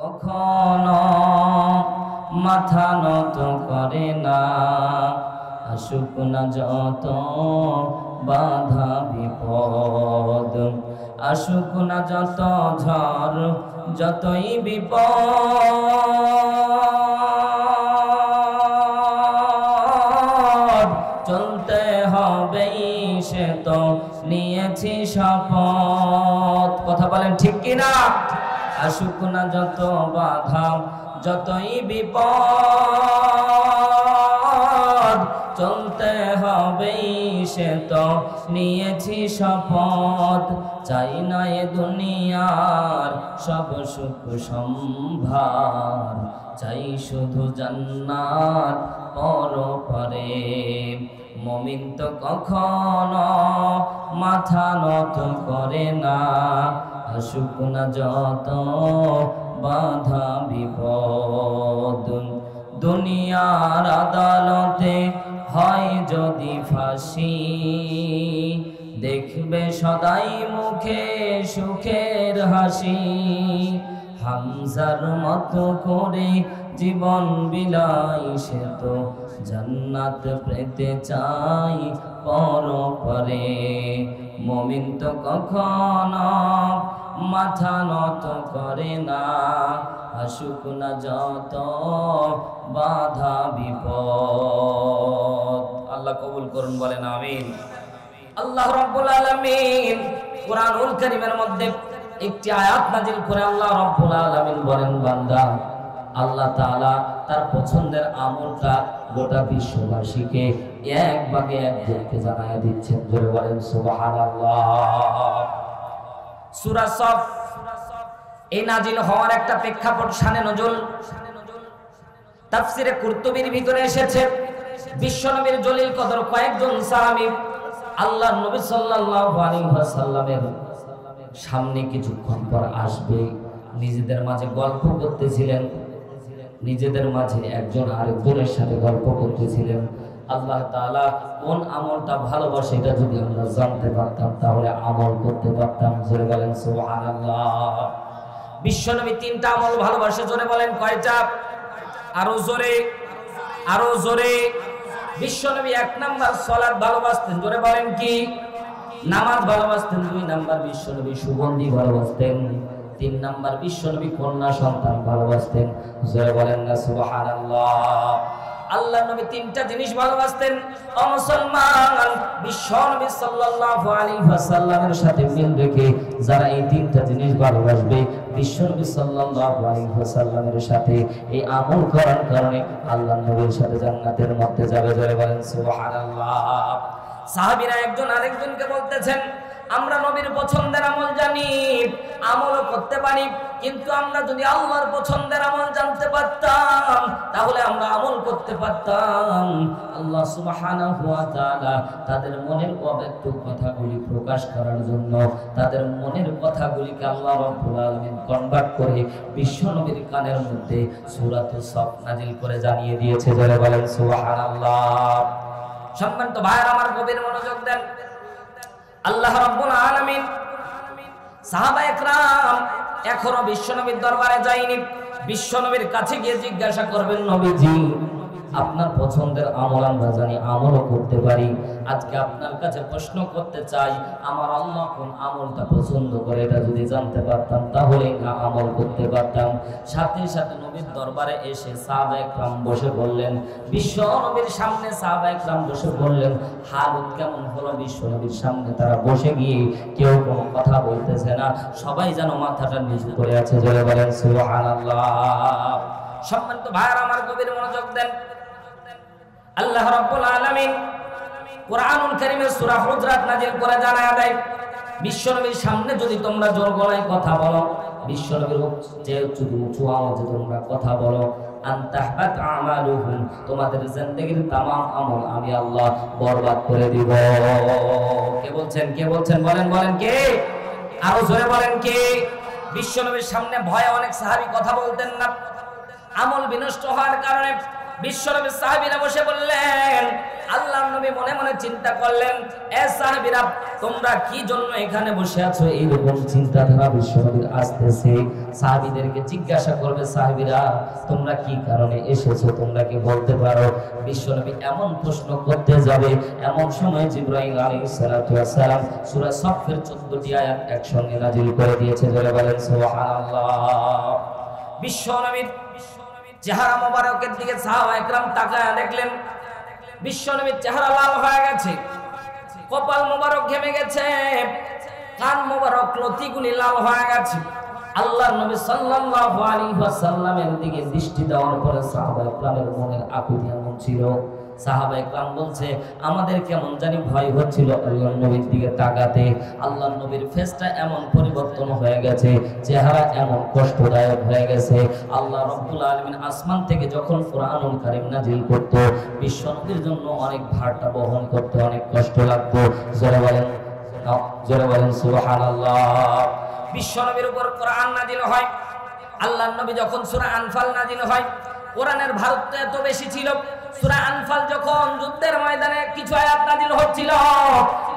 কখনো মাথা নত করে না, আসুক না যত বাধা বিপদ, আসুক না যত ঝড় যতই বিপদ, চলতে হবেই সে তো নিয়েছি শপথ। কথা বলেন ঠিক কিনা? আসুক না যত বাধা যতই বিপদ, চলতে হবেই সে তো নিয়েছি শপথ। চাই না এ দুনিয়ার সব সুখ সম্ভার, চাই শুধু জান্নাত পরপারে। মুমিন তো কখনো মাথা নত করে না, আসুক না যত বাধা বিপদ। দুনিয়ার আদালতে হয় যদি ফাঁসি, দেখবে সদাই মুখে সুখের হাসি। হামজার মতো করে জীবন বিলাই সে তো জান্নাত পেতে চাই পরপারে। মুমিন তো কখনো মাথা নত করে না, আসুক না যত বাধা বিপদ। আল্লাহ কবুল করুন, বলেন আমিন। আল্লাহ রাব্বুল আলামিন কুরআনুল কারীমের মধ্যে একটি আয়াত নাযিল করে আল্লাহ রাব্বুল আলামিন বলেন, বান্দা আল্লাহ তাআলা তার পছন্দের আমলটা গোটা বিশ্ববাসীকে এক ভাগে একজনকে জানায় দিচ্ছেন। জোরে বলেন সুবহানাল্লাহ। সূরা সফ এই নাজিল হওয়ার একটা প্রেক্ষাপট শানে নজুল তাফসিরে কুরতুবীর ভিতরে এসেছে। বিশ্বনবীর জলিল কদর কয়েকজন সাহাবী আল্লাহর নবী সাল্লাল্লাহু আলাইহি ওয়াসাল্লামের সামনে কিছুক্ষণ পর আসবে, নিজেদের মাঝে গল্প করতেছিলেন, নিজেদের মাঝে একজন আরেকজনের সাথে গল্প করতেছিলেন। আল্লাহ তাআলা কোন আমলটা ভালোবাসে এটা যদি আমরা জানতে পারতাম তাহলে আমল করতে পারতাম। জোরে বলেন সুবহানাল্লাহ। বিশ্বনবী তিনটা আমল ভালোবাসে। জোরে বলেন কয়টা? আরো জোরে, আরো জোরে। বিশ্বনবী 1 নাম্বার সালাত ভালোবাসতেন। জোরে বলেন কি? নামাজ ভালোবাসতেন। 2 নাম্বার বিশ্বনবী সুগন্ধি ভালোবাসতেন। 3 নাম্বার বিশ্বনবী কন্যা সন্তান ভালোবাসতেন। জোরে বলেন না সুবহানাল্লাহ। আল্লাহর নবী 3টা জিনিস ভালোবাসতেন। ও মুসলমান, বিশ্বনবী সাল্লাল্লাহু আলাইহি ওয়াসাল্লামের সাথে মিল রেখে যারা এই 3টা জিনিস ভালোবাসবে, বিশ্বনবী সাল্লাল্লাহু আলাইহি ওয়াসাল্লামের সাথে এই আমল করার কারণে আল্লাহর নবীর সাথে জান্নাতের মধ্যে যাবে। জোরে বলেন সুবহানাল্লাহ। সাহাবীরা একজন আরেকজনকে বলতেছেন, আমরা নবীর পছন্দের আমল জানি, আমলও করতে পারি, কিন্তু আমরা যদি আল্লাহর পছন্দের আমল জানতে পারতাম তাহলে আমরা আমল করতে পারতাম। আল্লাহ সুবহানাহু ওয়া তাআলা তাদের মনের অব্যক্ত কথাগুলি প্রকাশ করার জন্য তাদের মনের কথাগুলিকে আল্লাহ রাব্বুল আলামিন কনভার্ট করে বিশ্বনবীর কানের মধ্যে সূরাতুস সফ নাযিল করে জানিয়ে দিয়েছে। যারা বলেন সুবহানাল্লাহ। সম্মানিত ভাইরা আমার, গভীর মনোযোগ দেন। আল্লাহ রাব্বুল আলামিন সাহাবা একরাম এখনো বিশ্বনবীর দরবারে যায়নি। বিশ্বনবীর কাছে গিয়ে জিজ্ঞাসা করবেন, নবীজি আপনার পছন্দের আমল আমরা জানি, আমলও করতে পারি, আজকে আপনার কাছে প্রশ্ন করতে চাই, আমার আল্লাহ কোন আমলটা পছন্দ করে এটা যদি জানতে পারতাম তাহলে না আমল করতে পারতাম। সাথে সাথে নবীর দরবারে এসে সাহাবা একরাম বসে বললেন, বিশ্বনবীর সামনে সাহাবা একরাম বসে বললেন, হালত কেমন হলো বিশ্বনবীর সামনে? তারা বসে গিয়ে কেউ কোনো কথা বলতেছে না, সবাই যেন মাথাটা নিচু করে আছে। জোরে বলেন সুবহানাল্লাহ। সম্মানিত ভাইরা আমার, গভীর মনোযোগ দেন। আল্লাহ রাব্বুল আলামিন কুরআনুল কারীমের সূরা হুজরাত নাযিল করে জানায়া দেয়, বিশ্বনবীর সামনে যদি তোমরা জোর গলায় কথা বলো, বিশ্বনবীর চেয়ে উঁচু আওয়াজে তোমরা কথা বলো, আনতাহবাত আমালুহুম, তোমাদের জিন্দেগীর तमाम আমল আমি আল্লাহ বরবাদ করে দিব। কে বলছেন? কে বলছেন? বলেন বলেন কে? আরো জোরে বলেন কে? বিশ্বনবীর সামনে ভয়ে অনেক সাহাবী কথা বলতেন না, আমল বিনষ্ট হওয়ার কারণে। বিশ্বনবীর সাহাবীরা বসে বললেন, আল্লাহর নবী মনে মনে চিন্তা করলেন, এ সাহাবীরা তোমরা কি জন্য এখানে বসে আছো? এইরকম চিন্তাধারা বিশ্বনবীর আসতেছে। সাহাবীদেরকে জিজ্ঞাসা করবে, সাহাবীরা তোমরা কি কারণে এসেছো, তোমরা কি বলতে পারো? বিশ্বনবী এমন প্রশ্ন করতে যাবে, এমন সময় জিবরাইল আলাইহিস সালাতু ওয়াস সালাম সূরা সফের 14টি আয়াত একসঙ্গে নাযিল করে দিয়েছে। যারা বলেন সুবহানাল্লাহ। বিশ্বনবীর চেহারা মোবারকের দিকে সাহাবায়ে কেরাম তাকায় দেখলেন বিশ্বনবীর চেহারা লাল হয়ে গেছে, কপাল মোবারক ঘেমে গেছে, কান মোবারক লতিগুলি লাল হয়ে গেছে। আল্লাহর নবী সাল্লাল্লাহু আলাইহি ওয়াসাল্লামের দিকে দৃষ্টি দেওয়ার পরে সাহাবায়ে কেরামের মনের আকুতি এমন ছিল, সাহাবায়ে কেরাম বলছে আমাদের কেমন জানি ভয় হচ্ছিল আল্লাহর নবীর দিকে তাকাতে। আল্লাহর নবীর ফেসটা এমন পরিবর্তন হয়ে গেছে, চেহারা এমন কষ্টদায়ক হয়ে গেছে। আল্লাহ রাব্বুল আলামিন আসমান থেকে যখন কোরআনুল কারীম নাযিল করত, বিশ্বনবীর জন্য অনেক ভারটা বহন করতে অনেক কষ্ট লাগতো। জোরে বলেন সুবহানাল্লাহ। বিশ্বনবীর উপর কোরআন নাযিল হয়, আল্লাহর নবী যখন সূরা আনফাল নাযিল হয়, কোরআনের ভারত এত বেশি ছিল, সূরা আনফাল যখন যুদ্ধের ময়দানে কিছু আয়াত নাযিল হচ্ছিল,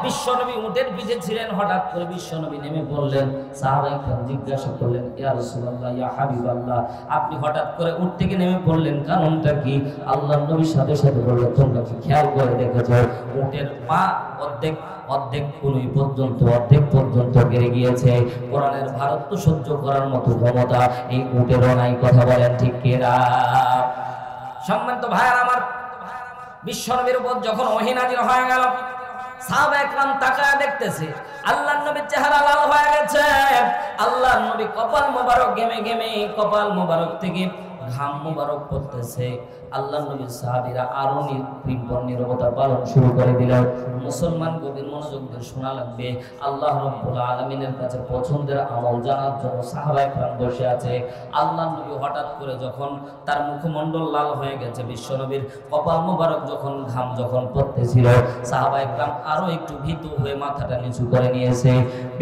বিশ্বনবী উটের পিঠে ছিলেন। হঠাৎ করে বিশ্বনবী নেমে পড়লেন। সাহাবায়ে কেরাম জিজ্ঞাসা করলেন, ইয়া রাসূলুল্লাহ, ইয়া হাবিবাল্লাহ, আপনি হঠাৎ করে উট থেকে নেমে পড়লেন, কারণটা কি? আল্লাহর নবীর সাথে সাথে বললেন, তোমরা কি খেয়াল করে দেখেছো উটের পা অর্ধেক কোনই পর্যন্ত অর্ধেক পর্যন্ত গেড়ে গিয়েছে। কোরআনের ভারত সহ্য করার মতো ক্ষমতা এই উটেরও নাই। কথা বলেন ঠিক কিনা? সম্মানিত ভাইরা আমার, বিশ্বনবীর উপর যখন ওহী নাযিল হয়ে গেল, সাহাবায়ে কেরাম তাকায় দেখতেছে আল্লাহর নবীর চেহারা লাল হয়ে গেছে। আল্লাহর নবী কপাল মোবারক ঘেমে ঘেমে কপাল মোবারক থেকে ঘাম মোবারক পড়তেছে। আল্লাহর নবীর সাহাবীরা আরো নীরবতা পালন শুরু করে দিল। মুসলমান গভীর মনোযোগ দিয়ে শোনা লাগবে। আল্লাহ রাব্বুল আলামিনের কাছে পছন্দের আমল জানার জন্য সাহাবায়ে কেরাম বসে আছে। আল্লাহর নবী হঠাৎ করে যখন তার মুখমণ্ডল লাল হয়ে গেছে, বিশ্বনবীর কপাল মোবারক যখন ঘাম যখন পড়তেছিল, সাহাবায়ে কেরাম আরো একটু ভীতু হয়ে মাথাটা নিচু করে নিয়েছে।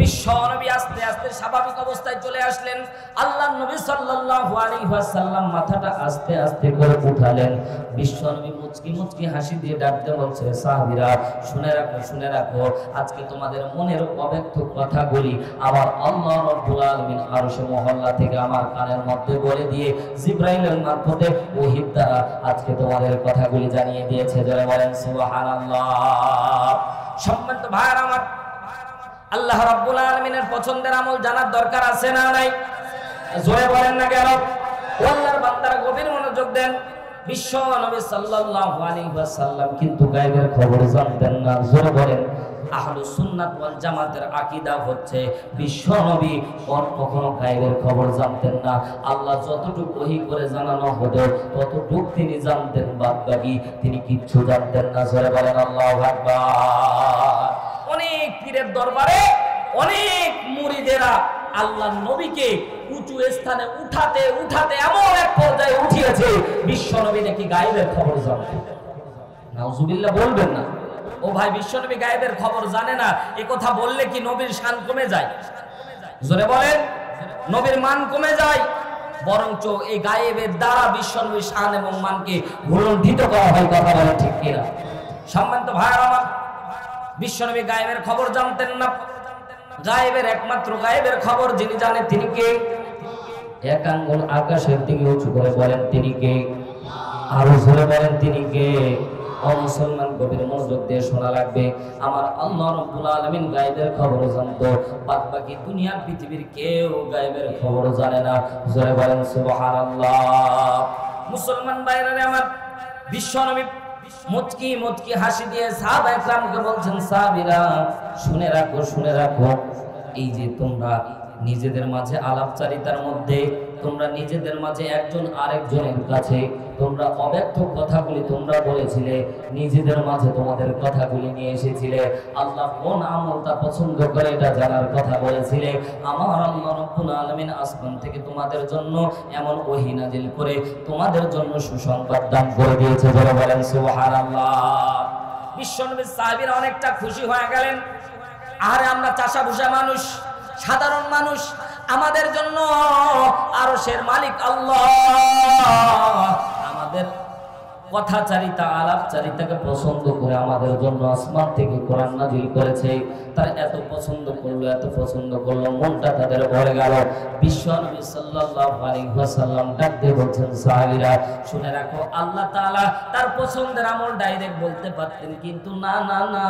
বিশ্বনবী আস্তে আস্তে স্বাভাবিক অবস্থায় চলে আসলেন। আল্লাহর নবী সাল্লাল্লাহু আলাইহি ওয়াসাল্লাম মাথাটা আস্তে আস্তে করে উঠালেন। বিশ্বনবী মুচকি মুচকি হাসি দিয়ে ডাকতে বলছে, সাহাবীরা শুনে রাখো, আজকে তোমাদের মনের অব্যক্ত কথাগুলি আমার আল্লাহ রাব্বুল আলামিন আরশে মহল্লা থেকে আমার কানের মধ্যে বলে দিয়ে জিবরাইলের মারফতে ওহীর দ্বারা আজকে তোমাদের কথাগুলি জানিয়ে দিয়েছে। যারা বলেন সুবহানাল্লাহ। সম্মানিত ভাইরা আমার, আল্লাহ রাব্বুল আলামিনের পছন্দের আমল জানার দরকার আছে না নাই? জোরে বলেন না কেন? আল্লাহর বান্দারা গভীর মনোযোগ দেন। বিশ্ব নবী সাল্লাল্লাহু আলাইহি ওয়াসাল্লাম কিন্তু গায়বের খবর জানতেন না। জোরে বলেন। আহলুস সুন্নাত ওয়াল জামাতের আকীদা হচ্ছে বিশ্ব নবী কখনো গায়বের খবর জানতেন না। আল্লাহ যতটুকু ওহী করে জানানো হতো ততটুকু তিনি জানতেন, বাদ বাকি তিনি কিচ্ছু জানতেন না। জোরে বলেন আল্লাহু আকবার। অনেক পীরের দরবারে অনেক মুরিদেরা আল্লাহর নবীকে উঁচু স্থানে উঠাতে উঠাতে এমন এক পর্যায়ে উঠিয়েছে, বিশ্ব নবী নাকি গায়েবের খবর জানতেন। নাউজুবিল্লাহ বলবেন না। ও ভাই, বিশ্ব নবী গায়েবের খবর জানে না, এ কথা বললে কি নবীর শান কমে যায়? জোরে বলেন। নবীর মান কমে যায়, বরঞ্চ এই গায়েবের দ্বারা বিশ্ব নবীর শান এবং মানকে ভুলণ্ঠিত করা হয়। কথা বলেন ঠিক কিনা? সম্মানিত ভাইরা আমার, বিশ্ব নবী গায়েবের খবর জানতেন না। গায়েবের একমাত্র গায়েবের খবর যিনি জানেন তিনি কে? এক আঙ্গুল আকাশের দিকে উঁচু করে বলেন তিনি কে? আরো জোরে বলেন তিনি কে? ও মুসলমান, গভীর মনোযোগ দিয়ে শোনা লাগবে। আমার আল্লাহ রাব্বুল আলামিন গায়েবের খবর জানতো, বাদ বাকি দুনিয়ার পৃথিবীর কেউ গায়েবের খবর জানে না। জোরে বলেন সুবহানাল্লাহ। মুসলমান ভাইরা আমার, বিশ্ব নবী মুচকি মুচকি হাসি দিয়ে সাহাবায়ে কেরামকে বলছেন, সাহাবীরা শুনে রাখো, এই যে তোমরা নিজেদের মাঝে আলাপচারিতার মধ্যে তোমরা নিজেদের মাঝে একজন আরেকজনের কাছে তোমরা অব্যক্ত কথাগুলি তোমরা বলেছিলে, নিজেদের মাঝে তোমাদের কথাগুলি নিয়ে এসেছিলে। আল্লাহ কোন আমলটা পছন্দ করে এটা জানার কথা বলেছিলে। আমার আল্লাহ রাব্বুল আলামিন আসমান থেকে তোমাদের জন্য এমন ওহী নাযিল করে তোমাদের জন্য সুসংবাদ দান করে দিয়েছে। যারা বলেন সুবহানাল্লাহ। বিশ্বনবীর সাহাবীরা অনেকটা খুশি হয়ে গেলেন। আরে আমরা চাষা ভুষা মানুষ, সাধারণ মানুষ, আমাদের জন্য আরশের মালিক আল্লাহ, আমাদের কথাচারিতা আলাপচারিতাকে পছন্দ করে আমাদের জন্য আসমান থেকে কোরআন নাযিল করেছে। তার এত পছন্দ করলো মনটা তাদের ভরে গেল। বিশ্বনবী সাল্লাল্লাহু আলাইহি ওয়াসাল্লাম ডাক দিয়ে বলছেন, সাহাবীরা শুনে রাখো, আল্লাহ তাআলা তার পছন্দের আমল ডাইরেক্ট বলতে পারতেন, কিন্তু না না না,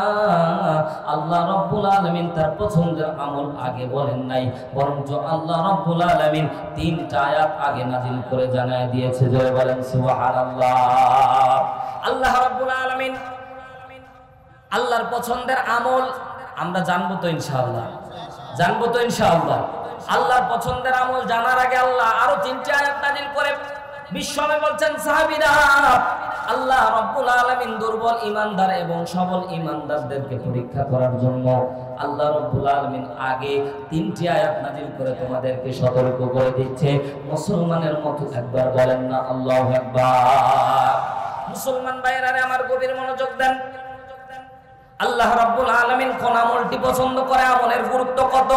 আল্লাহ রাব্বুল আলামিন তার পছন্দের আমল আগে বলেন নাই, বরঞ্চ আল্লাহ রাব্বুল আলামিন 3টা আয়াত আগে নাযিল করে জানায় দিয়েছে। জয় বলেন সুবহানাল্লাহ। আল্লাহ রাব্বুল আলামিন আল্লাহর পছন্দের আমল আমরা জানবো তো ইনশাআল্লাহ, জানবো তো ইনশাআল্লাহ। আল্লাহর পছন্দের আমল জানার আগে আল্লাহ আরো 3টি আয়াত নাযিল করে বিশ্বনবী বলছেন, সাহাবীরা আল্লাহ রাব্বুল আলামিন দুর্বল ঈমানদার এবং সবল ঈমানদারদেরকে পরীক্ষা করার জন্য আল্লাহ রাব্বুল আলামিন আগে 3টি আয়াত নাযিল করে তোমাদেরকে সতর্ক করে দিচ্ছে। মুসলমানের মতো একবার বলেন না আল্লাহু আকবার। মুসলমান ভাইরা আমার গভীর মনোযোগ দেন। আল্লাহ রাব্বুল আলামিন কোন আমলটি পছন্দ করে, আমলের গুরুত্ব কত,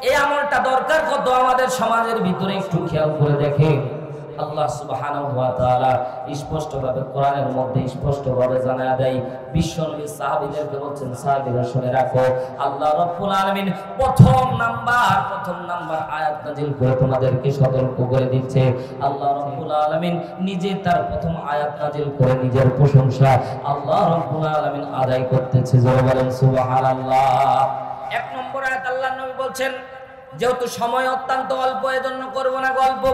এই আমলটা দরকার কত আমাদের সমাজের ভিতরে একটু খেয়াল করে দেখেন। আল্লাহ সুবহানাহু ওয়া তাআলা স্পষ্টভাবে কোরআনের মধ্যে স্পষ্টভাবে জানায়া দেয়। বিশ্বনবী সাহাবীদেরকে বলছেন, সাহাবীরা শুনে রাখো, আল্লাহ রাব্বুল আলামিন প্রথম নাম্বার আয়াত নাযিল করে তোমাদেরকে সতর্ক করে দিচ্ছে। আল্লাহ রাব্বুল আলামিন নিজে তার প্রথম আয়াত নাযিল করে নিজের প্রশংসা আল্লাহ রাব্বুল আলামিন আদায় করতেছে। জোরে বলেন সুবহানাল্লাহ। 1 নম্বর আয়াত আল্লাহর নবী বলছেন, যেহেতু সময় অত্যন্ত অল্প, এজন্য করব না গল্প,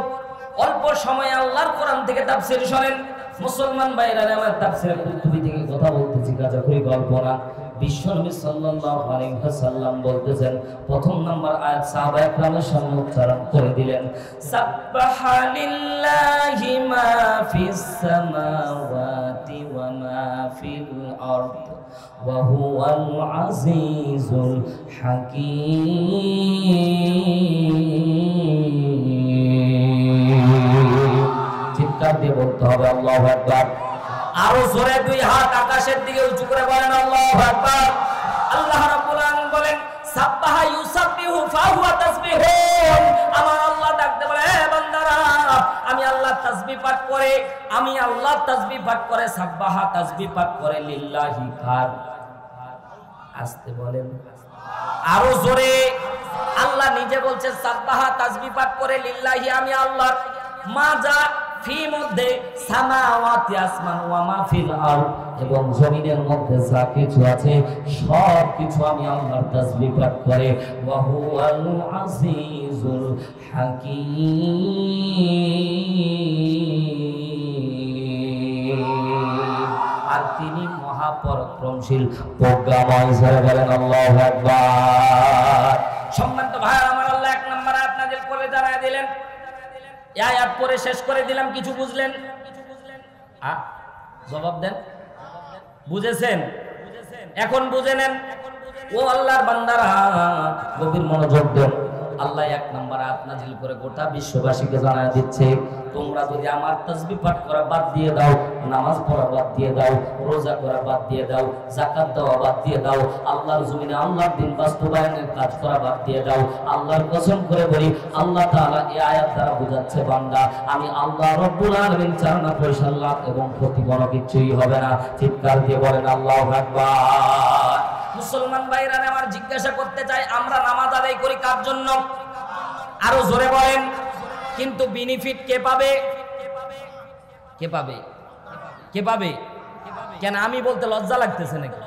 অল্প সময়ে আল্লাহর কোরআন থেকে তাফসীর শুনেন। মুসলমান ভাইরা আমার তাফসীর কুতুবি থেকে কথা বলতেছি, কাজা করি গল্প না। বিশ্বনবী সাল্লাল্লাহু আলাইহি ওয়াসাল্লাম বলতেছেন, প্রথম নাম্বার আয়াত সাহাবায়ে কেরামের সামনে উচ্চারণ করে দিলেন, সাব্বাহা লিল্লাহি মা ফিস সামাওয়াতি ওয়া মা ফিল আরদ ওয়া হুয়াল আজিজুল হাকীম। চিৎকার দিয়ে বলতে হবে আল্লাহু আকবার। আরো জোরে 2 হাত আকাশের দিকে উঁচু করে বলেন আল্লাহু আকবার। আল্লাহ রাব্বুল আলামিন বলেন, সাব্বাহা ইউসাব্বিহু ফাহুয়া তাসবিহুন। আমার আল্লাহ ডাকতে বলে, হে বান্দারা, আমি আল্লাহ তাসবিহ পাঠ করে, সাব্বাহা তাসবিহ পাঠ করে লিল্লাহি কার। আস্তে বলেন, আরো জোরে। আল্লাহ নিজে বলছে সাব্বাহা তাসবিহ পাঠ করে লিল্লাহি, আমি আল্লাহর। মাজা ফি মধ্যে সামাওয়াতি আসমান ওয়া মা ফিল আরদ, এবং জমিনের মধ্যে যা কিছু আছে সব কিছু আমি আল্লাহর তাসবিহ পাঠ করে। ওয়া হুয়াল আজিজুল হাকীম, আর তিনি মহাপরাক্রমশীল প্রজ্ঞাময়। যারা বলেন আল্লাহু আকবার। সম্মানিত ভাইরা আমার, আল্লাহ 1 নম্বর আয়াত নাযিল করে জানায় দিলেন। এই আয়াত পড়ে শেষ করে দিলাম, কিছু বুঝলেন? জবাব দেন, বুঝেছেন? এখন বুঝে নেন। ও আল্লাহর বান্দারা, গভীর মনোযোগ দেন। আল্লাহ 1 নম্বর আয়াত নাযিল করে গোটা বিশ্ববাসীকে জানায় দিচ্ছে, তোমরা যদি আমার তাসবিহ পাঠ করা বাদ দিয়ে দাও, নামাজ পড়া বাদ দিয়ে দাও, রোজা করা বাদ দিয়ে দাও, যাকাত দেওয়া বাদ দিয়ে দাও, আল্লাহর জমিনে আল্লাহর দ্বীন বাস্তবায়নের কাজ করা বাদ দিয়ে দাও, আল্লাহর কসম করে বলি, আল্লাহ তাআলা এই আয়াত দ্বারা বোঝাচ্ছে, বান্দা আমি আল্লাহ রাব্বুল আলামিন চার না পয়সা লাভ এবং ক্ষতি কোনো কিছুই হবে না। চিৎকার দিয়ে বলেন আল্লাহু আকবার। মুসলমান ভাইরা আমার জিজ্ঞাসা করতে চাই, আমরা নামাজ আদায় করি কার জন্য? আরো জোরে বলেন। কিন্তু বেনিফিট কে পাবে? কে পাবে? কে পাবে? কেন আমি বলতে লজ্জা লাগতেছে নাকি?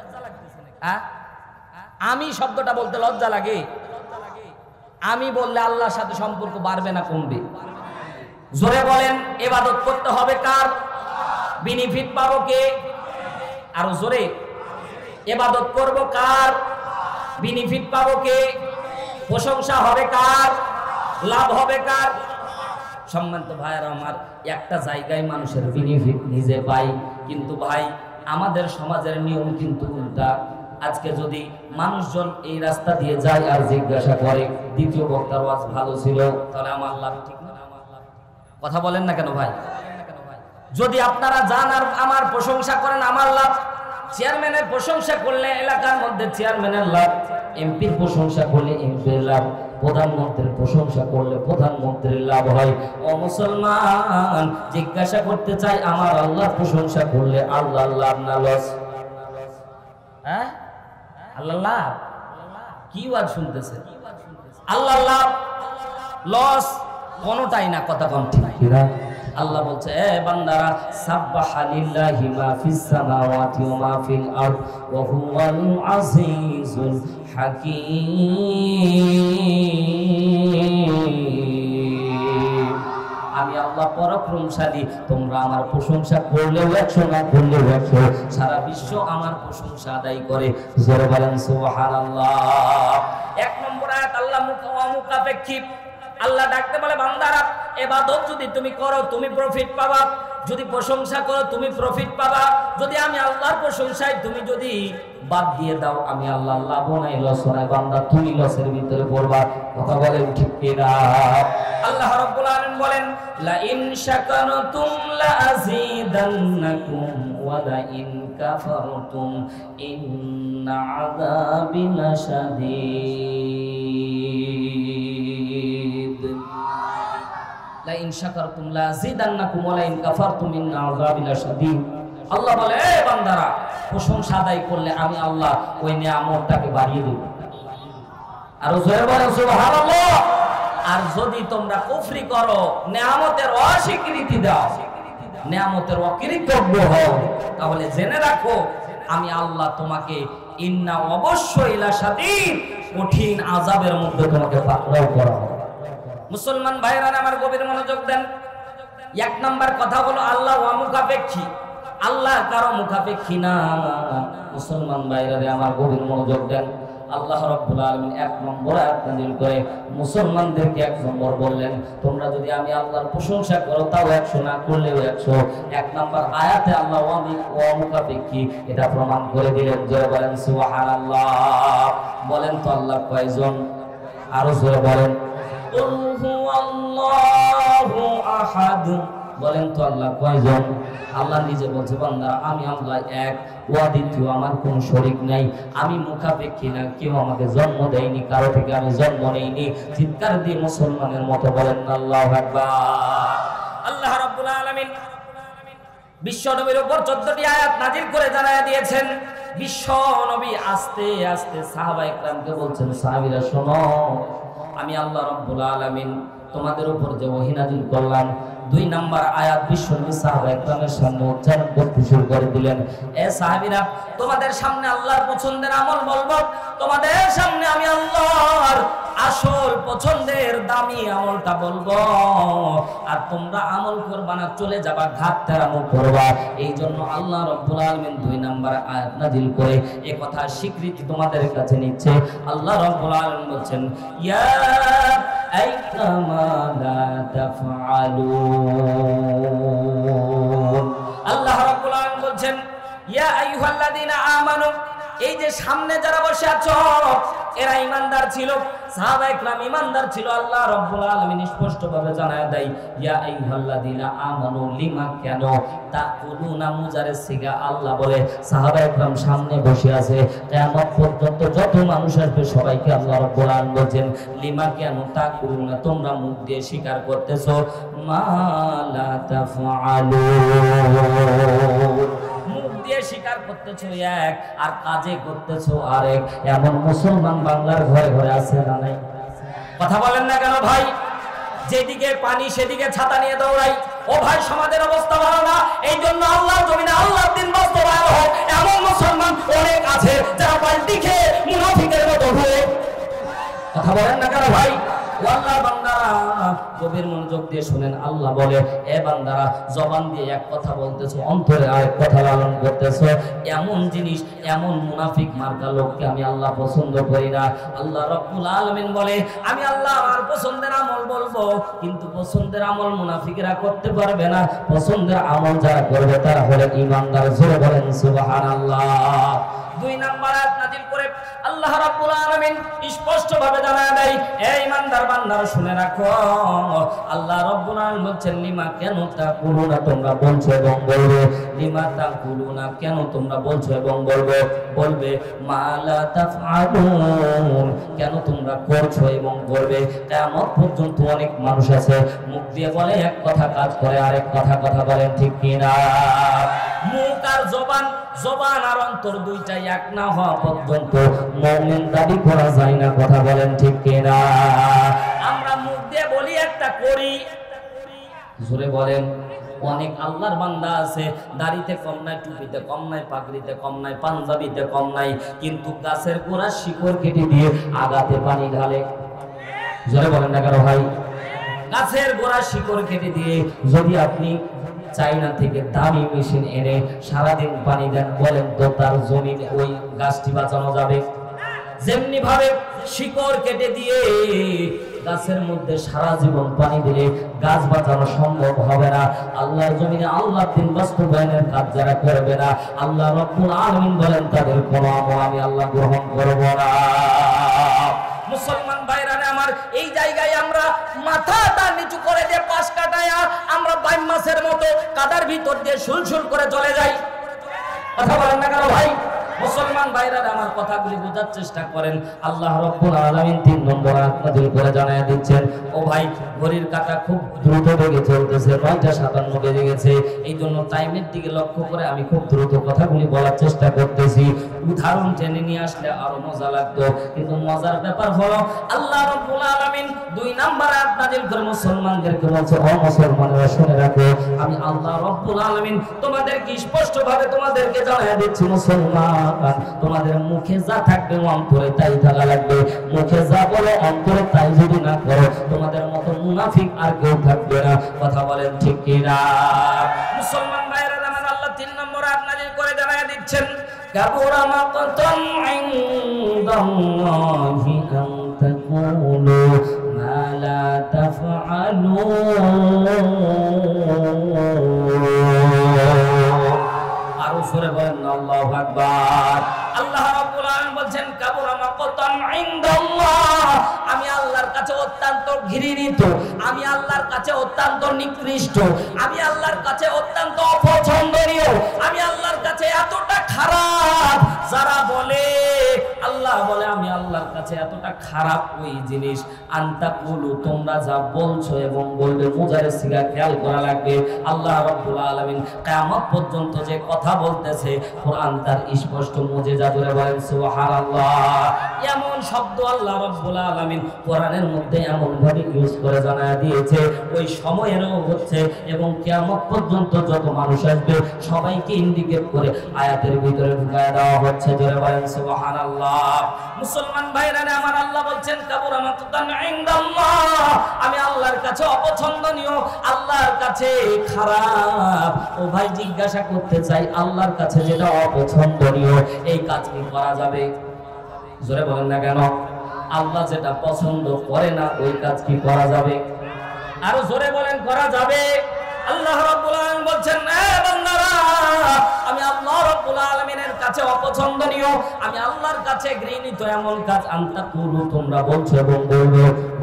আমি শব্দটা বলতে লজ্জা লাগে? আমি বললে আল্লাহর সাথে সম্পর্ক বাড়বে না কমবে? জোরে বলেন। ইবাদত করতে হবে কার? বেনিফিট পাবো কে? আরো জোরে। ইবাদত করব কার? বেনিফিট পাবো কে? প্রশংসা হবে কার? লাভ হবে কার? সম্মানিত ভাইরা আমার, একটা জায়গায় মানুষের বেনিফিট নিজে পাই, কিন্তু ভাই আমাদের সমাজের নিয়ম কিন্তু উল্টা। আজকে যদি মানুষজন এই রাস্তা দিয়ে যায় আর জিজ্ঞাসা করে দ্বিতীয় বক্তার ওয়াজ ভালো ছিল, তাহলে আমার লাভ ঠিক না? কথা বলেন না কেন ভাই? যদি আপনারা যান আর আমার প্রশংসা করেন, আমার লাভ। চেয়ারম্যানের প্রশংসা করলে এলাকার মধ্যে চেয়ারম্যানের লাভ, এমপির প্রশংসা করলে এমপির লাভ। প্রধানমন্ত্রীর প্রশংসা করলে প্রধানমন্ত্রীর লাভ হয়। ও মুসলমান, জিজ্ঞাসা করতে চাই, আমার আল্লাহর প্রশংসা করলে আল্লাহ লাভ না লস? হ্যাঁ, আল্লাহ লাভ? কি ওয়াজ শুনতেছে? আল্লাহ লাভ লস কোনটাই না, কথা কোন ঠিক কিনা? আল্লাহ বলছে, এ বান্দারা, সাব্বাহা লিল্লাহি মা ফিস সামাওয়াতি ওয়া মা ফিল আরদ ওয়া হুয়াল আজিজুল হাকীম। আমি আল্লাহ পরাক্রমশালী, তোমরা আমার প্রশংসা করলেও 100, না করলেও 100, সারা বিশ্ব আমার প্রশংসা আদায় করে। জোরে বলেন সুবহানাল্লাহ। 1 নম্বর আয়াত আল্লাহ মুখাপেক্ষী। আল্লাহ ডাকতে বলে, বান্দারা, ইবাদত যদি তুমি করো তুমি প্রফিট পাবা, যদি প্রশংসা করো তুমি প্রফিট পাবা। যদি আমি আল্লাহর প্রশংসায় তুমি যদি বাদ দিয়ে দাও, আমি আল্লাহ লাভ নাই লস নাই, বান্দা তুমি লসের ভিতরে পড়বা। কথা বলেন ঠিক কিনা? আল্লাহ রাব্বুল আলামিন বলেন, লা ইন শাকারতুম লা আযীদান্নাকুম ওয়া লা ইন কাফারতুম ইন্না আযাবি লাশাদীদ। লা ইন শাকারতুম লা আযীদান্নাকুম ওয়া লা ইন কাফারতুম ইন্না আযাবি লাশাদীদ। আল্লাহ বলে, এ বান্দারা, প্রশংসা আদায় করলে আমি আল্লাহ ওই নিয়ামতটাকে বাড়িয়ে দেব। আর জোরে বলেন সুবহানাল্লাহ। আর যদি তোমরা কুফরি করো, নিয়ামতের অস্বীকৃতি দাও, নিয়ামতের অকৃতজ্ঞ হও, তাহলে জেনে রাখো আমি আল্লাহ তোমাকে ইন্না অবশ্যই লাশাদীদ, কঠিন আযাবের মধ্যে তোমাকে পাকড়াও করা হবে। মুসলমান ভাইরা আমার গভীর মনোযোগ দেন। 1 নাম্বার কথা হলো আল্লাহ মুখাপেক্ষী। আল্লাহ কারো মুখাপেক্ষী না। মুসলমান ভাইরা আমার গভীর মনোযোগ দেন। আল্লাহ রাব্বুল আলামিন 1 নম্বর আয়াত নাযিল করে মুসলমানদেরকে 1 নম্বর বললেন, তোমরা যদি আমি আল্লাহর প্রশংসা করো তাও 100, না করলেও 100। 1 নম্বর আয়াতে আল্লাহ মুখাপেক্ষী এটা প্রমাণ করে দিলেন। জোরে বলেন সুবহানাল্লাহ। বলেন তো আল্লাহ কয়জন? আরো জোরে বলেন, কুল হুয়াল্লাহু আহাদ। বলেন তো আল্লাহ কয়জন? আল্লাহ নিজে বলছে, বান্দা আমি আল্লাহ এক, দ্বিতীয় আমার কোন শরীক নাই, আমি মুখাপেক্ষী না, কেউ আমাকে জন্ম দেয়নি, কারো থেকে আমি জন্ম নেইনি। চিৎকার দিয়ে মুসলমানের মতো বলেন আল্লাহু আকবার। আল্লাহ রাব্বুল আলামিন বিশ্ব নবীর উপর 14টি আয়াত নাযিল করে জানায়া দিয়েছেন। বিশ্ব নবী আস্তে আস্তে সাহাবায়ে কেরামকে বলছেন, সাহাবীরা শোনো, আমি আল্লাহ রাব্বুল আলামিন তোমাদের উপর যে ওহী নাযিল করলাম, 2 নম্বর আয়াত বিশ্বনবী সাহাবায়ে কেরামের সামনে উচ্চারণ করতে শুরু করে দিলেন। এ সাহাবীরা, তোমাদের সামনে আল্লাহর পছন্দের আমল বলবো, তোমাদের সামনে আমি আল্লাহর আসল পছন্দের দামি আমলটা বলবো, আর তোমরা আমল করবা না, চলে যাবা ঘাট তেরামো করবা। এই জন্য আল্লাহ রাব্বুল আলামিন 2 নম্বর আয়াত নাযিল করে এই কথা স্বীকৃতি তোমাদের কাছে নিচ্ছে। আল্লাহ রাব্বুল আলামিন বলছেন, ইয়া আইকামা লা তাফআলুন। আল্লাহ রাব্বুল আলামিন বলছেন, ইয়া আইয়ুহাল্লাযীনা আমানু, এই যে সামনে যারা বসে আছো এরা ঈমানদার ছিল, সাহাবায়ে কেরাম ঈমানদার ছিল। আল্লাহ রাব্বুল আলামিন স্পষ্টভাবে জানায় দেয়, ইয়া আইয়ুহাল্লাযীনা আমানু, লিমা, কেন, তাকুলুনা, মুজারে সিগা। আল্লাহ বলে সাহাবায়ে কেরাম সামনে বসে আছে, কিয়ামত পর্যন্ত যত মানুষ আসবে সবাইকে আল্লাহ রাব্বুল আলামিন বলেন, লিমা, কেন, তাকুলুনা, তোমরা মুখ দিয়ে স্বীকার করতেছো, মা লা তাফআলুন, দিয়ে স্বীকার করতেছো এক আর কাজে করতেছো আরেক। এমন মুসলমান বাংলার ঘরে ঘরে আছে না নাই? কথা বলেন না কেন ভাই? যেদিকে পানি সেদিকে ছাতা নিয়ে দৌড়াই। ও ভাই, সমাজের অবস্থা ভালো না, এই জন্য আল্লাহর জমিনে আল্লাহর দ্বীন বাস্তবায়ন হোক এমন মুসলমান অনেক আছে যারা পাল্টি খেয়ে মুনাফিকের মতো হয়ে। কথা বলেন না কেন ভাই? আল্লাহর বান্দারা গভীর মনোযোগ দিয়ে শুনেন। আল্লাহ বলে, এ বান্দারা, জবান দিয়ে এক কথা বলতেছো, অন্তরে আরেক কথা লালন করতেছো, এমন জিনিস, এমন মুনাফিক মার্কা লোককে আমি আল্লাহ পছন্দ করি না। আল্লাহ রাব্বুল আলামিন বলে, আমি আল্লাহ আমার পছন্দের আমল বলবো, কিন্তু পছন্দের আমল মুনাফিকরা করতে পারবে না। পছন্দের আমল যারা করবে তারা হলো ঈমানদার। জোরে বলেন সুবহানাল্লাহ। 2 নম্বর আয়াত নাযিল করে আল্লাহ রাব্বুল আলামিন স্পষ্ট ভাবে জানায় দেয়, এই ইমানদার বান্দারা শুনে রাখো, আল্লাহ রাব্বুল আলামিন বলছেন লিমা কেন তাকুলুনা, তোমরা বলছো এবং বলবে, লিমা তাকুলুনা কেন তোমরা বলছো এবং বলবে মা লা তাফআলুন, কেন তোমরা করছো এবং করবে। কিয়ামত পর্যন্ত অনেক মানুষ আছে মুখ দিয়ে বলে এক কথা, কাজ করে আরেক কথা। কথা বলেন ঠিক কিনা? মুখ আর জবান আর অন্তর দুইটাই এক না হওয়া পর্যন্ত মুমিন দাবি করা যায় না। কথা বলেন ঠিক কিনা? আমরা মুখ দিয়ে বলি একটা, করি জোরে বলেন। অনেক আল্লাহর বান্দা আছে দাড়িতে কম নাই, টুপিতে কম নাই, পাগড়িতে কম নাই, পাঞ্জাবিতে কম নাই, কিন্তু গাছের গোড়া শিকড় কেটে দিয়ে আগাতে পানি ঢালে। জোরে বলেন না কারো ভাই? গাছের গোড়া শিকড় কেটে দিয়ে যদি আপনি চাইনা থেকে দামি মেশিন এনে সারাদিন পানি দেন, বলেন তো তার জমিনে ওই গাছটি বাঁচানো যাবে? যেমনি ভাবে শিকড় কেটে দিয়ে গাছের মধ্যে সারা জীবন পানি দিলে গাছ বাঁচানো সম্ভব হবে না। আল্লাহর জমিনে আল্লাহর দিন বাস্তবায়নের কাজ যারা করবে না, আল্লাহ রাব্বুল আলামিন বলেন তাদের কোনো আমল আমি আল্লাহ গ্রহণ করব না। মুসলমান ভাইরা আমার, এই জায়গায় আমরা মাথাটা নিচু করে দিয়ে পাশ কাটায়া আমরা বাইম মাছের মতো কাদার ভিতর দিয়ে সুলসুল করে চলে যাই। কথা বলেন না কেন ভাই? মুসলমান ভাইরা আমার, কথাগুলি বোঝার চেষ্টা করেন। আল্লাহ রাব্বুল আলামিন 3 নম্বর আয়াত নাযিল করে জানায় দিচ্ছেন, ও ভাই ঘড়ির কাঁটা খুব দ্রুত বেগে চলতেছে, 9:57 বেজে গেছে। এই জন্য টাইমের দিকে লক্ষ্য করে আমি খুব দ্রুত কথাগুলি বলার চেষ্টা করতেছি। উদাহরণ টেনে নিয়ে আসলে আরো মজা লাগতো, কিন্তু মজার ব্যাপার হলো আল্লাহ রাব্বুল আলামিন 2 নম্বর আয়াত নাযিল করে মুসলমানদেরকে বলছে, ও মুসলমানেরা শুনে রাখো, আমি আল্লাহ রাব্বুল আলামিন তোমাদেরকে স্পষ্ট ভাবে তোমাদেরকে জানায় দিচ্ছি, মুসলমান তোমাদের মুখে যা থাকবে অন্তরে তাই থাকা লাগবে। মুখে যা বলো অন্তরে তাই যদি না করো, তোমাদের মতো মুনাফিক আর কেউ থাকবে না। কথা বলেন ঠিক কিনা? মুসলমান ভাইরা আমার, আল্লাহ 3 নম্বর আয়াত নাযিল করে জানায় দিচ্ছেন, কাবুরা মাকাতান ইনদাল্লাহি আন তাকুলু মা লা তাফআলুন। আরো জোরে বলেন আল্লাহু আকবার। আল্লাহ রাব্বুল আলামিন বলেন, কাবুরা মাকাতান ইনদাল্লাহ, আমি আল্লাহর কাছে অত্যন্ত ঘৃণিত, আমি আল্লাহর কাছে অত্যন্ত নিকৃষ্ট, আমি আল্লাহর কাছে অত্যন্ত অপছন্দনীয়, আমি আল্লাহর কাছে এতটা খারাপ। যারা বলে, আল্লাহ বলে আমি আল্লাহর কাছে এতটা খারাপ ওই জিনিস, আনতাকুলু তোমরা যা বলছো এবং বলবে। মুজারে সিগা খেয়াল করা লাগবে। আল্লাহ রাব্বুল আলামিন কিয়ামত পর্যন্ত যে কথা বলতেছে, কোরআন তার স্পষ্ট মুজিজা ধরে বলেন সুবহানাল্লাহ। এমন শব্দ আল্লাহ রাব্বুল আলামিন কোরআনের মধ্যে এমন ভাবে ইউজ করে জানায় দিয়েছে, ওই সময়েরও হচ্ছে এবং কিয়ামত পর্যন্ত যত মানুষ আসবে সবাইকে ইন্ডিকেট করে আয়াতের ভিতরে ঢুকায় দেওয়া হচ্ছে। জোরে বলেন সুবহানাল্লাহ। মুসলমান ভাইরা আমার, আল্লাহ বলছেন কাবুরা মাকাতান ইনদাল্লাহ, আমি আল্লাহর কাছে অপছন্দনীয়, আল্লাহর কাছে খারাপ। ও ভাই জিজ্ঞাসা করতে চাই, আল্লাহর কাছে যেটা অপছন্দনীয় এই কাজ কি করা যাবে? জোরে বলেন না কেন? আল্লাহ যেটা পছন্দ করে না ওই কাজ কি করা যাবে? আরো জোরে বলেন, করা যাবে? আল্লাহ রাব্বুল আলামিন বলছেন, এ বান্দারা, আমি আল্লাহ রাব্বুল আলামিনের কাছে অপছন্দনীয়, আমি আল্লাহর কাছে ঘৃণিত এমন কাজ আনতাকুলু তোমরা বলছো এবং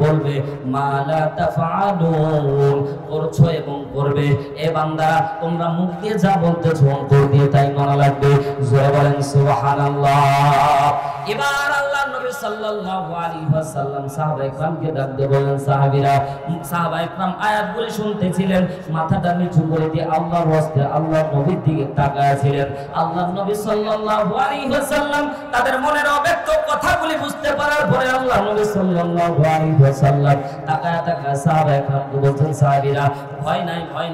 বলবে মা লা তাফআলুন, করছো এবং করবে। এ বান্দারা, তোমরা মুখ দিয়ে যা বলতেছো অন্তর দিয়ে তাই মানা লাগবে। জোরে বলেন সুবহানাল্লাহ। এবার আল্লাহর নবী সাল্লাল্লাহু আলাইহি ওয়াসাল্লাম সাহাবায়ে কেরামকে ডাক দিয়ে বলেন, সাহাবায়ে কেরাম আয়াতগুলি শুনতেছিলেন, মাথাটা নিচু করে দিয়ে আল্লাহর ওয়াস্তে আল্লাহর নবীর দিকে তাকায় ছিলেন। আল্লাহর নবী সাল্লাল্লাহু আলাইহি ওয়াসাল্লাম তাদের মনের অব্যক্ত কথাগুলি বুঝতে পারার পরে আল্লাহর নবী সাল্লাল্লাহু আলাইহি ওয়াসাল্লাম তাকায় সাহাবায়ে কেরামকে বলছেন, সাহাবীরা ভয়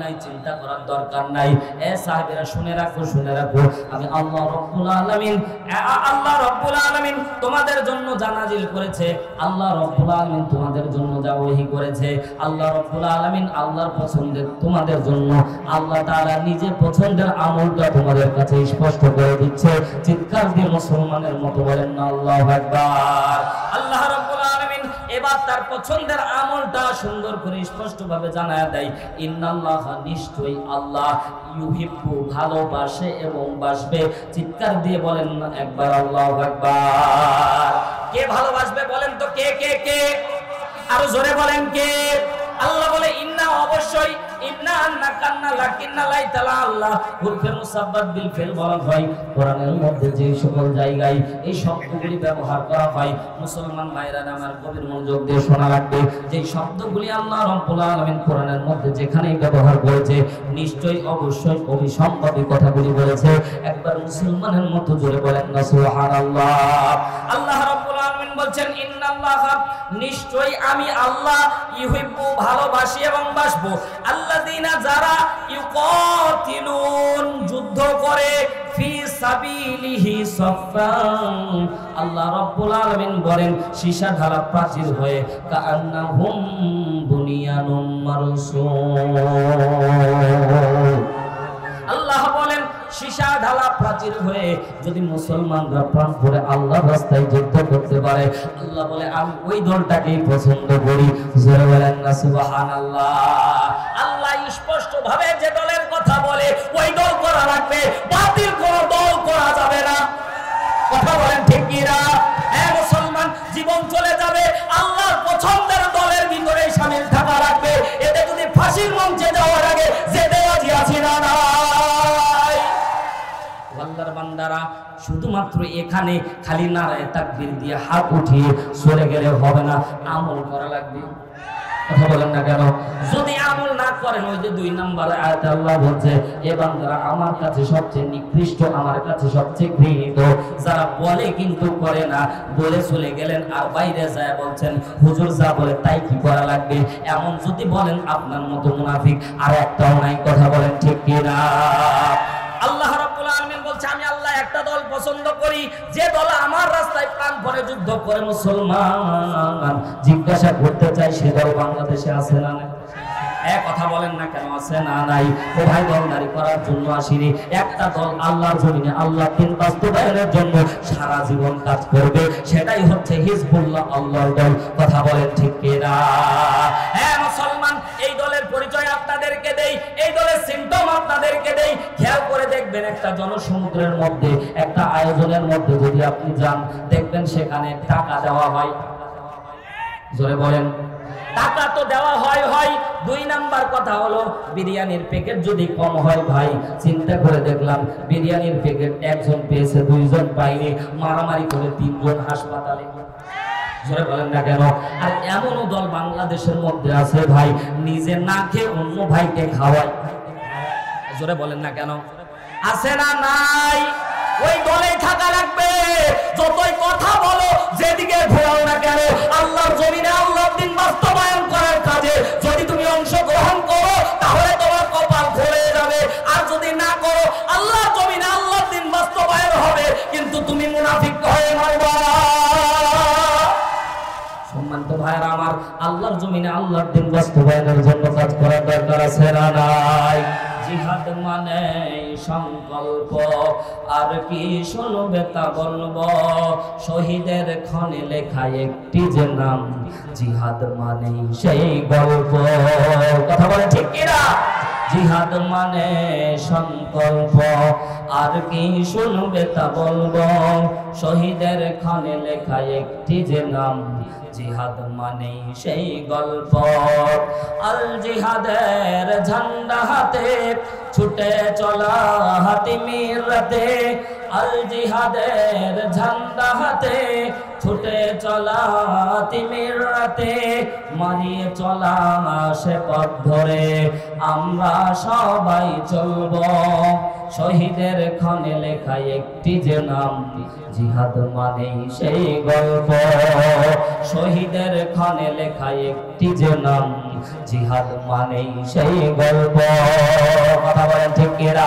নাই, চিন্তা করার দরকার নাই। এ সাহাবীরা শুনে রাখো, আমি আল্লাহ রাব্বুল আলামিন তোমাদের জন্য যা নাযিল করেছে, আল্লাহ রাব্বুল আলামিন তোমাদের জন্য যা ওহী করেছে, আল্লাহ রাব্বুল আলামিন আল্লাহর পছন্দের তোমাদের জন্য আল্লাহ তাআলা নিজে পছন্দের আমলটা তোমাদের কাছে স্পষ্ট করে দিচ্ছে। চিৎকার দিয়ে মুসলমানের মতো বলেন না আল্লাহু আকবার। আল্লাহ রাব্বুল আলামিন এবার তার পছন্দের আমলটা সুন্দর করে স্পষ্টভাবে জানায় দেয়, ইন্নাল্লাহ নিশ্চয়ই আল্লাহ ইউহিব্বু ভালোবাসে এবং বাসবে। চিৎকার দিয়ে বলেন একবার আল্লাহু আকবার। কে ভালোবাসবে বলেন তো, কে কে কে? আরো জোরে বলেন কে? আল্লাহ বলে ইন্না, অবশ্যই, ইন্না আন্না কান্না লাকিন্না লাইতালা আল্লাহ উরফে মুসাব্বাত বিল ফিল বলা হয়। কোরআনের মধ্যে যে সকল জায়গায় এই শব্দগুলি ব্যবহার করা হয়, মুসলমান ভাইরা আমার গভীর মনোযোগ দিয়ে শোনা লাগবে। যে শব্দগুলি আল্লাহ রাব্বুল আলামিন কোরআনের মধ্যে যেখানেই ব্যবহার করেছে, নিশ্চয়ই অবশ্যই অবিসম্ভাবী কথাগুলি বলেছে। একবার মুসলমানের মতো জোরে বলেন না সুবহানাল্লাহ। আল্লাহ রাব্বুল আলামিন বলছেন ইন্নাল্লাহ, নিশ্চয়ই আমি আল্লাহ, ইউহিব্বু ভালোবাসি এবং বাসবো, আল্লাযিনা যারা ইউকাতিলুন যুদ্ধ করে, ফি সাবিলিহি সাফফান, আল্লাহ রাব্বুল আলামিন বলেন সীসা ঢালা প্রাচীর হয়ে, কাআন্নাহুম বুনিয়ানুম মারসুস। আল্লাহ বলেন সীসা ঢালা প্রাচীর হয়ে যদি মুসলমানরা প্রাণ ভরে আল্লাহর রাস্তায় যুদ্ধ করতে পারে, আল্লাহ বলে আমি ওই দলটাকেই পছন্দ করি। জোরে বলেন না সুবহানাল্লাহ। আল্লাহ স্পষ্ট ভাবে যে দলের কথা বলে ওই দল করা লাগবে, বাতিল কোন দল করা যাবে না। কথা বলেন ঠিক কি না? হ্যাঁ মুসলমান, জীবন চলে যাবে, আল্লাহর পছন্দের দলের ভিতরে শামিল থাকা লাগবে। এতে যদি ফাঁসির মঞ্চে যাওয়ার আগে যেতে রাজি আছি না না। আল্লাহর বান্দারা শুধুমাত্র এখানে খালি নারায়ে তাকবীর দিয়ে হাত উঠিয়ে চলে গেলে হবে না, আমল করা লাগবে। কথা বলেন না কেন? যদি আমল না করেন, ওই যে 2 নম্বর আয়াতে আল্লাহ বলছে, এ বান্দারা আমার কাছে সবচেয়ে নিকৃষ্ট, আমার কাছে সবচেয়ে ঘৃণিত, যারা বলে কিন্তু করে না। বলে চলে গেলেন আর বাইরে যায় বলছেন হুজুর যা বলে তাই কি করা লাগবে, এমন যদি বলেন আপনার মতো মুনাফিক আর একটাও নাই। কথা বলেন ঠিক কি না? আল্লাহ রাব্বুল আলামিন বলছে আমি আল্লাহ একটা দল পছন্দ করি, যে দল আমার রাস্তায় প্রাণ ভরে যুদ্ধ করে। মুসলমান জিজ্ঞাসা করতে চাই, সে দল বাংলাদেশে আছে না নাই? এক কথা বলেন না কেন, আছে না নাই? ও ভাই, দলদারি করার জন্য আসিনি। একটা দল আল্লাহর জমিনে আল্লাহর দিন বাস্তবায়নের জন্য সারা জীবন কাজ করবে, সেটাই হচ্ছে হিজবুল্লাহ, আল্লাহর দল। কথা বলেন ঠিক কি না? হ্যাঁ মুসলমান, এই দলের পরিচয় আপনাদেরকে দেই, এই দলের সিম্পটম আপনাদেরকে দেই। খেয়াল করে দেখবেন, একটা জনসমুদ্রের মধ্যে, একটা আয়োজনের মধ্যে যদি আপনি যান, দেখবেন সেখানে টাকা দেওয়া হয়। জোরে বলেন, টাকা তো দেওয়া হয়। 2 নাম্বার কথা হলো, বিরিয়ানির প্যাকেট যদি কম হয়, ভাই চিন্তা করে দেখলাম বিরিয়ানির প্যাকেট একজন পেয়েছে, 2 জন পায়নি, মারামারি করে 3 জন হাসপাতালে। জোরে বলেন না কেন? আর এমনও দল বাংলাদেশের মধ্যে আছে ভাই, নিজে না খেয়ে অন্য ভাইকে খাওয়ায়। জোরে বলেন না কেন? আছে না নাই? ওই দলেই থাকা লাগবে। যতই কথা বলো, যেদিকে ঘোরাও না কেন, আল্লাহর জমিনে আল্লাহর দিন বাস্তবায়ন করার কাজে যদি তুমি অংশগ্রহণ করো, তাহলে তোমার কপাল খুলে যাবে। আর যদি না করো, আল্লাহর জমিনে আল্লাহর দিন বাস্তবায়ন হবে, কিন্তু তুমি মুনাফিক হয়ে মরবা। সম্মানিত ভাইরা আমার, আল্লাহর জমিনে আল্লাহর দিন বাস্তবায়নের জন্য কাজ করার দরকার আছে না নাই? জিহাদ মানে সংকল্প, আর কি শুনবে তা বলবো, শহীদের ক্ষণে লেখা একটি যে নাম, জিহাদ মানে সেই গল্প। কথা বলে ঠিক কিনা? জিহাদ মানে সংকল্প, আর কি শুনবে তা বলবো, শহীদের ক্ষণে লেখা একটি যে নাম, জিহাদ মানে সেই গল্প। আল জিহাদের ঝান্ডা হাতে ছুটে চলা হাতিমির রাতে, আল জিহাদের ঝান্ডা হাতে ছুটে চলা হাতিমির রাতে, মারিয়ে চলা সে পথ ধরে আমরা সবাই চলব, শহীদের ক্ষণে লেখা একটি যে নাম, জিহাদ মানে সেই গল্প, শহীদের ক্ষণে লেখা একটি যে নাম, জিহাদ মানে সেই গল্প। কথা বলেন ঠিক কিনা?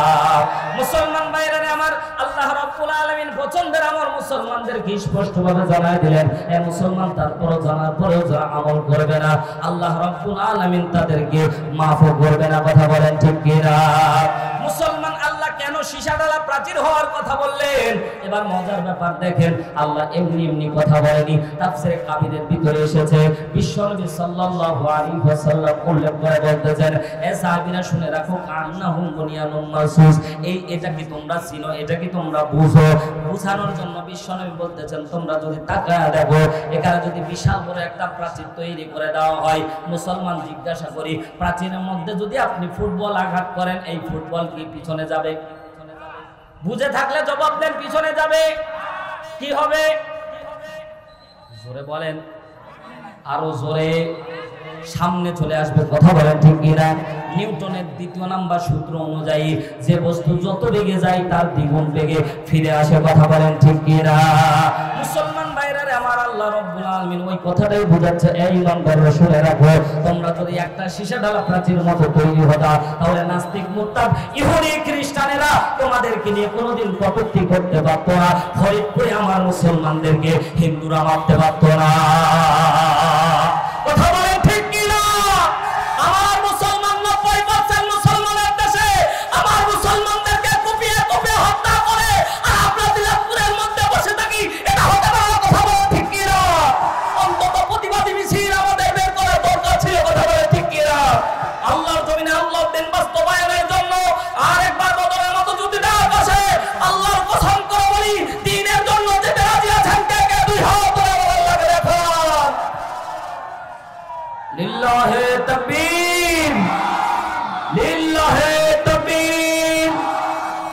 মুসলমান ভাইরা আমার, আল্লাহ রাব্বুল আলামিন পছন্দের আমল মুসলমানদেরকে স্পষ্টভাবে জানাই দিলেন। এ মুসলমান, তারপরও জানার পরেও যারা আমল করবে না, আল্লাহ রাব্বুল আলামিন তাদেরকে মাফ করবে না। কথা বলেন ঠিক কিনা? মুসলমান, আল্লাহ কেন সীসা ঢালা প্রাচীর হওয়ার কথা বললেন। এবার মজার ব্যাপার দেখেন, আল্লাহ এমনি এমনি কথা বলেনি। তাফসীরে কাবীরের ভিতরে এসেছে বিশ্বনবী সাল্লাল্লাহু আলাইহি ওয়াসাল্লাম উল্লেখ করে বলতেছেন, এ সাহাবীরা শুনে রাখো, কান্নাহুম বুনিয়ানুম মারসুস, এটা কি তোমরা চিনো, এটা কি তোমরা বুঝো? বুঝানোর জন্য বিশ্বনবী বলতেছেন, তোমরা যদি তাকায় দেখো, এখানে যদি বিশাল বড় একটা প্রাচীর তৈরি করে দেওয়া হয়, মুসলমান জিজ্ঞাসা করি, প্রাচীরের মধ্যে যদি আপনি ফুটবল আঘাত করেন, এই ফুটবল কি পিছনে যাবে? বুঝে থাকলে জবাব দেন, পিছনে যাবে। কি হবে? জোরে বলেন, আরো জোরে। সামনে চলে আসবে। কথা বলেন ঠিক কিনা? নিউটনের দ্বিতীয় নাম্বার সূত্র অনুযায়ী যে বস্তু যত বেগে যায় তার দ্বিগুণ বেগে ফিরে আসে। কথা বলেন ঠিক কিনা? মুসলমান ভাইরা রে আমার, আল্লাহ রাব্বুল আলামিন ওই কথাটাই বোঝাচ্ছে, এই ইমানদাররা শুনে রাখো, তোমরা যদি একটা সীসা ঢালা প্রাচীর মতো তৈরি হতা, তাহলে নাস্তিক মুরতাদ ইহুদি খ্রিস্টানেরা তোমাদেরকে নিয়ে কোনোদিন কটূক্তি করতে পারতো না। ফরিদপুরে আমার মুসলমানদেরকে হিন্দুরা মারতে পারতো না।